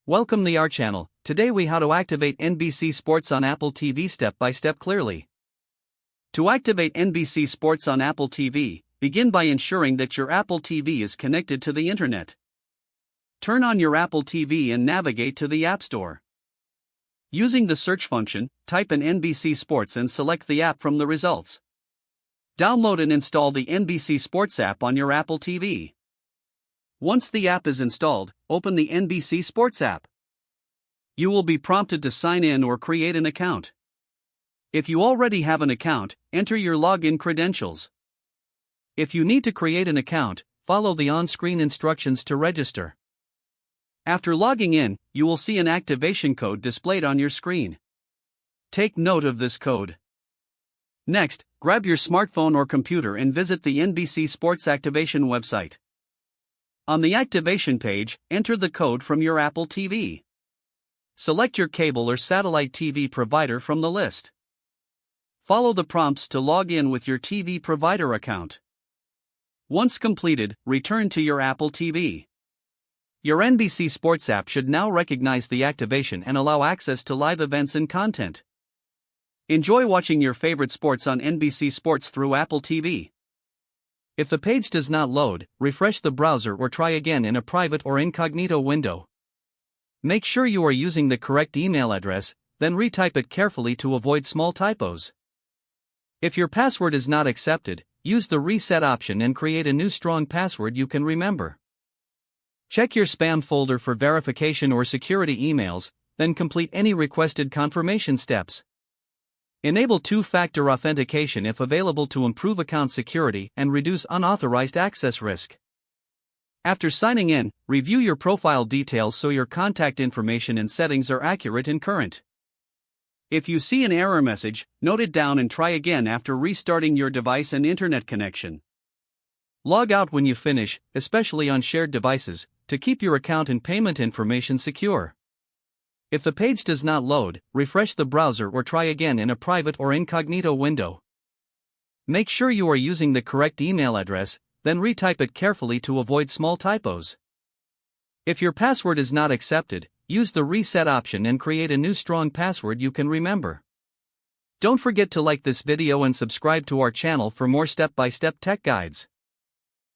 Welcome to our channel. Today we how to activate NBC Sports on Apple TV step by step clearly. To activate NBC Sports on Apple TV, begin by ensuring that your Apple TV is connected to the internet. Turn on your Apple TV and navigate to the App Store. Using the search function, type in NBC Sports and select the app from the results. Download and install the NBC Sports app on your Apple TV. Once the app is installed, open the NBC Sports app. You will be prompted to sign in or create an account. If you already have an account, enter your login credentials. If you need to create an account, follow the on-screen instructions to register. After logging in, you will see an activation code displayed on your screen. Take note of this code. Next, grab your smartphone or computer and visit the NBC Sports activation website. On the activation page, enter the code from your Apple TV. Select your cable or satellite TV provider from the list. Follow the prompts to log in with your TV provider account. Once completed, return to your Apple TV. Your NBC Sports app should now recognize the activation and allow access to live events and content. Enjoy watching your favorite sports on NBC Sports through Apple TV. If the page does not load, refresh the browser or try again in a private or incognito window. Make sure you are using the correct email address, then retype it carefully to avoid small typos. If your password is not accepted, use the reset option and create a new strong password you can remember. Check your spam folder for verification or security emails, then complete any requested confirmation steps. Enable two-factor authentication if available to improve account security and reduce unauthorized access risk. After signing in, review your profile details so your contact information and settings are accurate and current. If you see an error message, note it down and try again after restarting your device and internet connection. Log out when you finish, especially on shared devices, to keep your account and payment information secure. If the page does not load, refresh the browser or try again in a private or incognito window. Make sure you are using the correct email address, then retype it carefully to avoid small typos. If your password is not accepted, use the reset option and create a new strong password you can remember. Don't forget to like this video and subscribe to our channel for more step-by-step tech guides.